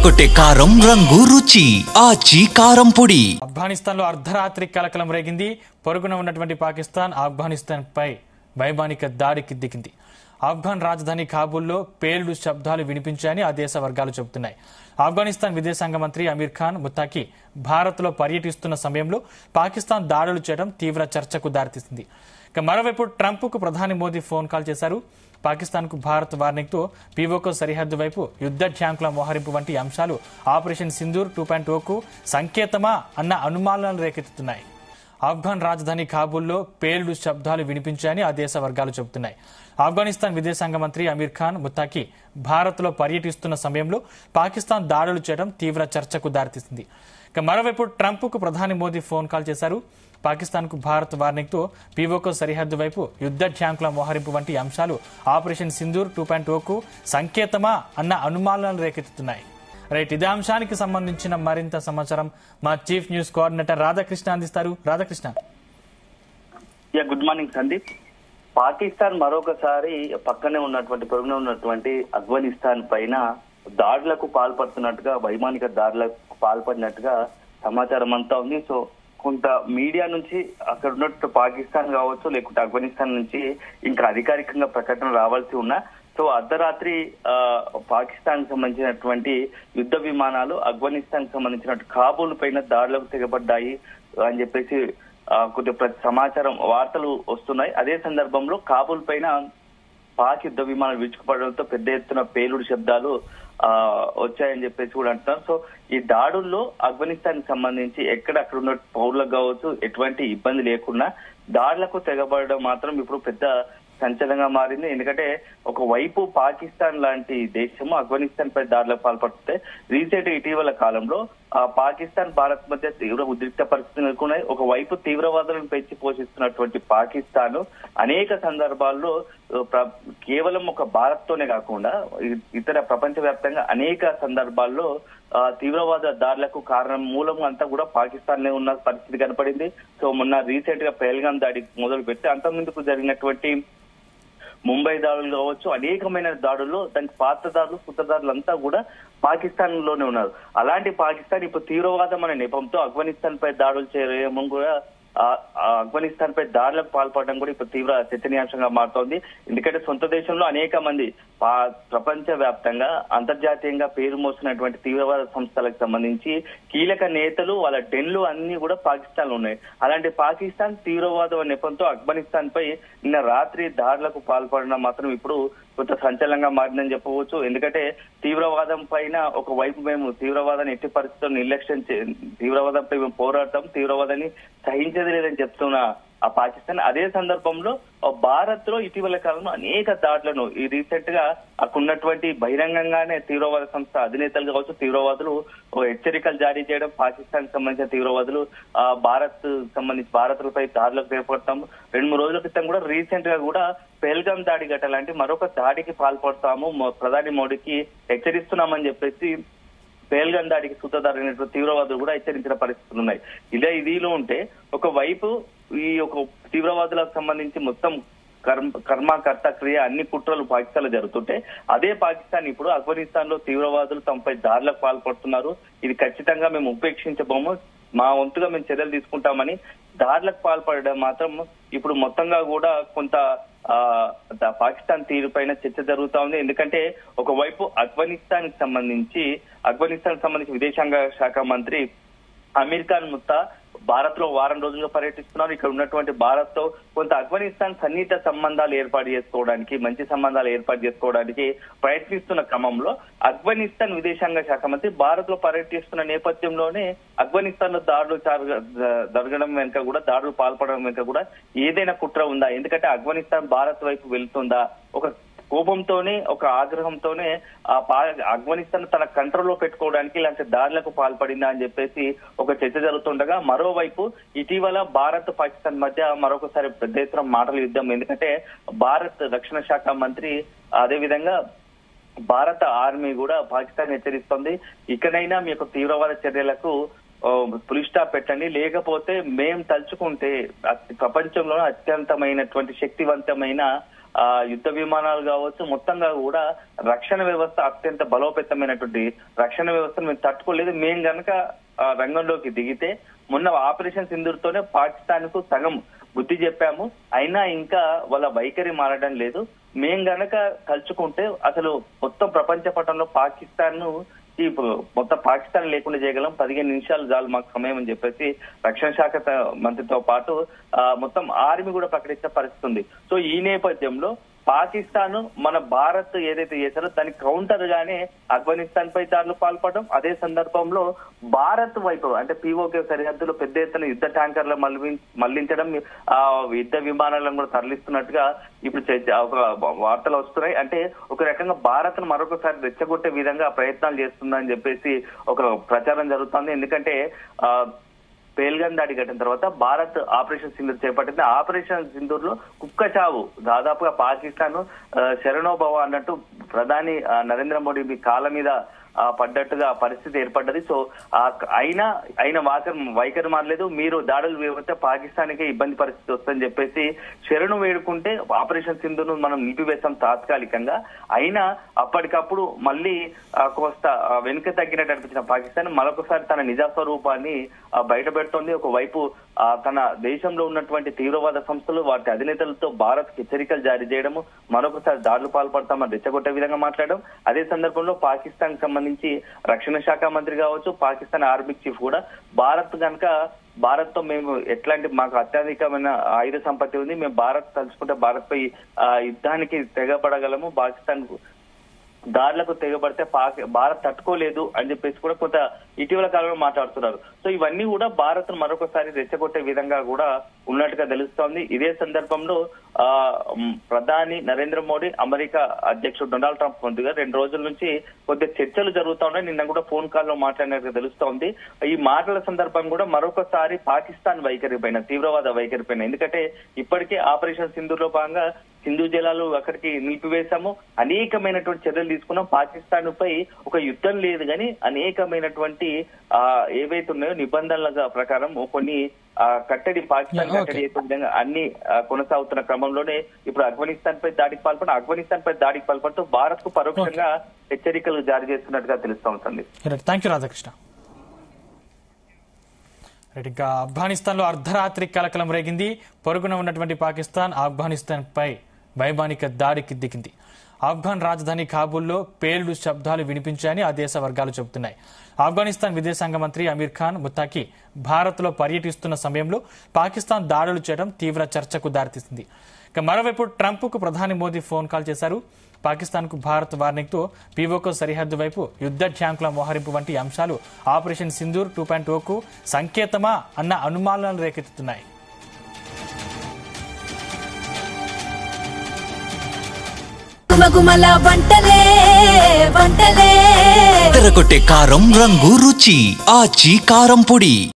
అదరగొట్టే కారం రంగు రుచి ఆచి కారం పొడి. ఆఫ్ఘనిస్తాన్ లో అర్ధరాత్రి కలకలం రేగింది. పొరుగున ఉన్నటువంటి పాకిస్తాన్ ఆఫ్ఘనిస్తాన్ పై వైమానిక దాడికి దిగింది. ఆఫ్ఘన్ రాజధాని కాబూల్లో పేలుడు శబ్దాలు వినిపించాయని ఆ దేశ వర్గాలు చెబుతున్నాయి. ఆఫ్ఘనిస్తాన్ విదేశాంగ మంత్రి అమీర్ ఖాన్ ముత్తాకి భారత్ లో పర్యటిస్తున్న సమయంలో పాకిస్తాన్ దాడులు చేయడం తీవ్ర చర్చకు దారితీసింది. మరోవైపు ట్రంప్ కు ప్రధాని మోదీ ఫోన్ కాల్ చేశారు. పాకిస్తాన్ కు భారత్ వార్నింగ్ తో పీఓకో సరిహద్దు వైపు యుద్ధ ట్యాంకుల మోహరింపు వంటి అంశాలు ఆపరేషన్ సింధూర్ 2.0 కు సంకేతమా అన్న అనుమానాలు రేకెత్తుతున్నాయి. ఆఫ్ఘన్ రాజధాని కాబూల్లో పేలుడు శబ్దాలు వినిపించాయని ఆ దేశ వర్గాలు చెబుతున్నాయి. ఆఫ్ఘనిస్తాన్ విదేశాంగ మంత్రి అమీర్ ఖాన్ ముత్తాకి భారత్ లో పర్యటిస్తున్న సమయంలో పాకిస్తాన్ దాడులు చేయడం తీవ్ర చర్చకు దారితీసింది. మరోవైపు ట్రంప్ కు ప్రధాని మోదీ ఫోన్ కాల్ చేశారు. పాకిస్తాన్ కు భారత్ వార్నింగ్ తో పీఓకో సరిహద్దు వైపు యుద్ధ ట్యాంకుల మోహరింపు వంటి అంశాలు ఆపరేషన్ సింధూర్ 2.0 కు సంకేతమా అన్న అనుమానాలు రేకెత్తుతున్నాయి. రైట్, ఇదే అంశానికి సంబంధించిన మరింత సమాచారం మా చీఫ్ న్యూస్ కోఆర్డినేటర్ రాధాకృష్ణ అందిస్తారు. రాధాకృష్ణ. Good morning Sandeep. పాకిస్తాన్ మరొకసారి పక్కనే ఉన్నటువంటి పొరుగున ఉన్నటువంటి ఆఫ్ఘనిస్తాన్ పైన దాడులకు పాల్పడుతున్నట్టుగా, వైమానిక దాడులకు పాల్పడినట్టుగా సమాచారం అంతా ఉంది. సో కొంత మీడియా నుంచి అక్కడ ఉన్నట్టు పాకిస్తాన్ కావచ్చు, లేకుంటే ఆఫ్ఘనిస్తాన్ నుంచి ఇంకా అధికారికంగా ప్రకటన రావాల్సి ఉన్నా, సో అర్ధరాత్రి పాకిస్తాన్ కు సంబంధించినటువంటి యుద్ధ విమానాలు ఆఫ్ఘనిస్తాన్ కు సంబంధించినట్టు కాబూల్ పైన దాడులకు తెగబడ్డాయి అని చెప్పేసి కొద్దిగా సమాచారం వార్తలు వస్తున్నాయి. అదే సందర్భంలో కాబూల్ పైన పాక్ యుద్ధ విమానాలు విరుచుకుపడడంతో పెద్ద ఎత్తున పేలుడు శబ్దాలు వచ్చాయని చెప్పేసి కూడా అంటున్నారు. సో ఈ దాడుల్లో ఆఫ్ఘనిస్తాన్ కి సంబంధించి అక్కడ ఉన్న పౌరులకు కావచ్చు ఎటువంటి ఇబ్బంది లేకుండా దాడులకు తెగబడడం మాత్రం ఇప్పుడు పెద్ద సంచలనంగా మారింది. ఎందుకంటే ఒకవైపు పాకిస్తాన్ లాంటి దేశము ఆఫ్ఘనిస్తాన్ పై దాడులకు పాల్పడితే రీసెంట్ ఇటీవల కాలంలో పాకిస్తాన్ భారత్ మధ్య తీవ్ర ఉద్రిక్త పరిస్థితులు నెలకొన్నాయి. ఒకవైపు తీవ్రవాదులను పెంచి పోషిస్తున్నటువంటి పాకిస్తాన్ అనేక సందర్భాల్లో కేవలం ఒక భారత్ తోనే కాకుండా ఇతర ప్రపంచవ్యాప్తంగా అనేక సందర్భాల్లో తీవ్రవాద దాడులకు కారణం మూలం అంతా కూడా పాకిస్తాన్ ఉన్న పరిస్థితి కనపడింది. సో మొన్న రీసెంట్ గా పహల్గాం దాడి మొదలు పెట్టి అంతకుముందుకు జరిగినటువంటి ముంబై దాడులు కావచ్చు, అనేకమైన దాడుల్లో దానికి పాత్రదారులు సూత్రధారులు అంతా కూడా పాకిస్తాన్ లోనే ఉన్నారు. అలాంటి పాకిస్తాన్ ఇప్పుడు తీవ్రవాదం అనే నెపంతో ఆఫ్ఘనిస్తాన్ పై దాడులు చేయడం కూడా, ఆఫ్ఘనిస్తాన్ పై దాడులకు పాల్పడడం కూడా ఇప్పుడు తీవ్ర చర్చనీయాంశంగా మారుతోంది. ఎందుకంటే సొంత దేశంలో అనేక మంది ప్రపంచ వ్యాప్తంగా అంతర్జాతీయంగా పేరు మోసినటువంటి తీవ్రవాద సంస్థలకు సంబంధించి కీలక నేతలు వాళ్ళ డెన్లు అన్ని కూడా పాకిస్తాన్ లో ఉన్నాయి. అలాంటి పాకిస్తాన్ తీవ్రవాద నెపంతో ఆఫ్ఘనిస్తాన్ పై నిన్న రాత్రి దాడులకు పాల్పడడం మాత్రం ఇప్పుడు కొంత సంచలనంగా మారిందని చెప్పవచ్చు. ఎందుకంటే తీవ్రవాదం పైన ఒకవైపు మేము తీవ్రవాదాన్ని ఎట్టి పరిస్థితుల్లో నిర్లక్ష్యం తీవ్రవాదంపై మేము పోరాడతాం, తీవ్రవాదాన్ని సహించేది లేదని చెప్తున్న ఆ పాకిస్తాన్ అదే సందర్భంలో భారత్ లో ఇటీవల కాలంలో అనేక దాడులను ఈ రీసెంట్ గా అక్కడ ఉన్నటువంటి బహిరంగంగానే తీవ్రవాద సంస్థ అధినేతలు కావచ్చు తీవ్రవాదులు హెచ్చరికలు జారీ చేయడం, పాకిస్తాన్ సంబంధించిన తీవ్రవాదులు భారత్లపై దాడులకు ఏర్పడతాము. 2-3 రోజుల క్రితం కూడా రీసెంట్ గా కూడా పహల్గాం దాడి గట్ట లాంటి మరొక దాడికి పాల్పడతాము, ప్రధాని మోడీకి హెచ్చరిస్తున్నామని చెప్పేసి పహల్గాం దాడికి సూత్రధారైనటువంటి తీవ్రవాదులు కూడా హెచ్చరించిన పరిస్థితులు ఉన్నాయి. ఇదిలో ఉంటే ఒకవైపు ఈ ఒక తీవ్రవాదులకు సంబంధించి మొత్తం కర్మకర్త క్రియ అన్ని కుట్రలు పాకిస్తాన్ లో జరుగుతుంటే అదే పాకిస్తాన్ ఇప్పుడు ఆఫ్ఘనిస్తాన్ లో తీవ్రవాదులు తమపై దాడులకు పాల్పడుతున్నారు, ఇది ఖచ్చితంగా మేము ఉపేక్షించబోము, మా వంతుగా మేము చర్యలు తీసుకుంటామని దాడులకు పాల్పడడం మాత్రం ఇప్పుడు మొత్తంగా కూడా కొంత పాకిస్తాన్ తీరుపైన చర్చ జరుగుతా ఉంది. ఎందుకంటే ఒకవైపు ఆఫ్ఘనిస్తాన్ సంబంధించి విదేశాంగ శాఖ మంత్రి అమీర్ ఖాన్ ముత్తా భారత్ లో వారం రోజులుగా పర్యటిస్తున్నారు. ఇక్కడ ఉన్నటువంటి భారత్ తో కొంత ఆఫ్ఘనిస్తాన్ సన్నిహిత సంబంధాలు ఏర్పాటు చేసుకోవడానికి, మంచి సంబంధాలు ఏర్పాటు చేసుకోవడానికి ప్రయత్నిస్తున్న క్రమంలో ఆఫ్ఘనిస్తాన్ విదేశాంగ శాఖ మంత్రి భారత్ లో పర్యటిస్తున్న నేపథ్యంలోనే ఆఫ్ఘనిస్తాన్ లో దాడులు జరగడం వెనుక కూడా, దాడులు పాల్పడడం వెనుక కూడా ఏదైనా కుట్ర ఉందా? ఎందుకంటే ఆఫ్ఘనిస్తాన్ భారత్ వైపు వెళ్తుందా? ఒక కోపంతోనే, ఒక ఆగ్రహంతోనే ఆఫ్ఘనిస్తాన్ తన కంట్రోల్లో పెట్టుకోవడానికి ఇలాంటి దాడులకు పాల్పడిందా అని చెప్పేసి ఒక చర్చ జరుగుతుండగా, మరోవైపు ఇటీవల భారత్ పాకిస్తాన్ మధ్య మరొకసారి పెద్ద ఎత్తున మాటల యుద్ధం. ఎందుకంటే భారత్ రక్షణ శాఖ మంత్రి అదేవిధంగా భారత ఆర్మీ కూడా పాకిస్తాన్ హెచ్చరిస్తోంది, ఇకనైనా మీ యొక్క తీవ్రవాద చర్యలకు పులి స్టాప్ పెట్టండి, లేకపోతే మేం తలుచుకుంటే ప్రపంచంలో అత్యంతమైనటువంటి శక్తివంతమైన యుద్ధ విమానాలు కావచ్చు, మొత్తంగా కూడా రక్షణ వ్యవస్థ అత్యంత బలోపేతమైనటువంటి రక్షణ వ్యవస్థను మేము తట్టుకోలేదు. మేము గనక రంగంలోకి దిగితే మొన్న ఆపరేషన్ సింధూర్తోనే పాకిస్తాన్ కు సగం బుద్ధి చెప్పాము, అయినా ఇంకా వాళ్ళ వైఖరి మారడం లేదు. మేం గనక తలుచుకుంటే అసలు మొత్తం ప్రపంచ పటంలో పాకిస్తాన్ ను మొత్తం పాకిస్తాన్ లేకుండా చేయగలం, 15 నిమిషాలు చాలు మాకు సమయం అని చెప్పేసి రక్షణ శాఖ మంత్రితో పాటు మొత్తం ఆర్మీ కూడా ప్రకటించిన పరిస్థితి ఉంది. సో ఈ నేపథ్యంలో పాకిస్తాన్ మన భారత్ ఏదైతే చేశారో దానికి కౌంటర్ గానే ఆఫ్ఘనిస్తాన్ పై దాడులు పాల్పడడం, అదే సందర్భంలో భారత్ వైపు అంటే పిఓకే సరిహద్దులో పెద్ద ఎత్తున యుద్ధ ట్యాంకర్లు మళ్లించడం, యుద్ధ విమానాలను కూడా తరలిస్తున్నట్టుగా ఇప్పుడు ఒక వార్తలు వస్తున్నాయి. అంటే ఒక రకంగా భారత్ ను మరొకసారి రెచ్చగొట్టే విధంగా ప్రయత్నాలు చేస్తుందని చెప్పేసి ఒక ప్రచారం జరుగుతుంది. ఎందుకంటే పేల్గన్ దాడి ఘటన తర్వాత భారత్ ఆపరేషన్ సింధూర్ చేపట్టింది. ఆపరేషన్ సింధూర్ లో కుక్క చావు దాదాపుగా పాకిస్తాన్ శరణోభవ అన్నట్టు ప్రధాని నరేంద్ర మోడీ కాళ్ళ మీద పడ్డట్టుగా పరిస్థితి ఏర్పడ్డది. సో అయిన వైఖరి మారలేదు. మీరు దాడులు వేస్తే పాకిస్తాన్కే ఇబ్బంది పరిస్థితి వస్తుందని చెప్పేసి శరణు వేడుకుంటే ఆపరేషన్ సింధూర్ ను మనం నిలిపివేస్తాం తాత్కాలికంగా. అయినా అప్పటికప్పుడు మళ్ళీ కోస్త వెనుక తగ్గినట్టు అనిపించిన పాకిస్తాన్ మరొకసారి తన నిజస్వరూపాన్ని బయటపెడుతోంది. ఒకవైపు తన దేశంలో ఉన్నటువంటి తీవ్రవాద సంస్థలు వాటి అధినేతలతో భారత్ హెచ్చరికలు జారీ చేయడము, మరొకసారి దాడులు పాల్పడతామని రెచ్చగొట్టే విధంగా మాట్లాడడం, అదే సందర్భంలో పాకిస్తాన్ సంబంధించి రక్షణ శాఖ మంత్రి కావచ్చు, పాకిస్తాన్ ఆర్మీ చీఫ్ కూడా భారత్ తో మేము ఎట్లాంటి మాకు అత్యధికమైన ఆయుధ సంపత్తి ఉంది, మేము భారత్ తలుచుకుంటే భారత్ పై యుద్ధానికి తెగపడగలము, పాకిస్తాన్ దాడులకు తెగబడితే భారత్ తట్టుకోలేదు అని చెప్పేసి కూడా కొంత ఇటీవల కాలంలో మాట్లాడుతున్నారు. సో ఇవన్నీ కూడా భారత్ ను మరొకసారి రెచ్చగొట్టే విధంగా కూడా ఉన్నట్టుగా తెలుస్తోంది. ఇదే సందర్భంలో ప్రధాని నరేంద్ర మోడీ, అమెరికా అధ్యక్షుడు డొనాల్డ్ ట్రంప్ ముందుగా 2 రోజుల నుంచి కొద్దిగా చర్చలు జరుగుతా ఉన్నాయి. నిన్న కూడా ఫోన్ కాల్ లో మాట్లాడినట్టుగా తెలుస్తోంది. ఈ మాటల సందర్భం కూడా మరొకసారి పాకిస్తాన్ వైఖరి పైన, తీవ్రవాద వైఖరి పైన, ఎందుకంటే ఇప్పటికే ఆపరేషన్ సింధూర్ లో భాగంగా సింధు జలాలు అక్కడికి నిలిపివేశాము, అనేకమైనటువంటి చర్యలు తీసుకున్నాం. పాకిస్తాన్ పై ఒక యుద్ధం లేదు కానీ అనేకమైనటువంటి ఏవైతే ఉన్నాయో నిబంధనల ప్రకారం కొన్ని పాకిస్తాన్ కట్టడి చేసే విధంగా అన్ని కొనసాగుతున్న క్రమంలోనే ఇప్పుడు ఆఫ్ఘనిస్తాన్ పై దాడికి పాల్పడుతూ భారత్ కు పరోక్షంగా హెచ్చరికలు జారీ చేస్తున్నట్టుగా తెలుస్తూ ఉంటుంది. Thank you Radhakrishna. ఇంకా ఆఫ్ఘనిస్తాన్ లో అర్ధరాత్రి కలకలం రేగింది. పొరుగున ఉన్నటువంటి పాకిస్తాన్ ఆఫ్ఘనిస్తాన్ పై వైమానిక దాడికి దిగింది. ఆఫ్ఘన్ రాజధాని కాబూల్లో పేలుడు శబ్దాలు వినిపించాయని ఆ దేశ వర్గాలు చెబుతున్నాయి. ఆఫ్ఘనిస్తాన్ విదేశాంగ మంత్రి అమీర్ ఖాన్ ముత్తాకి భారత్ లో పర్యటిస్తున్న సమయంలో పాకిస్తాన్ దాడులు చేయడం తీవ్ర చర్చకు దారితీసింది. ఇక మరోవైపు ట్రంప్ కు ప్రధాని మోదీ ఫోన్ కాల్ చేశారు. పాకిస్తాన్ కు భారత్ వార్నింగ్ తో పీఓకే సరిహద్దు వైపు యుద్ధ ట్యాంకుల మోహరింపు వంటి అంశాలు ఆపరేషన్ సింధూర్ 2.0 కు సంకేతమా అన్న అనుమానాలు రేకెత్తుతున్నాయి. తెరకొట్టే కారం రంగు రుచి ఆచి కారం పొడి.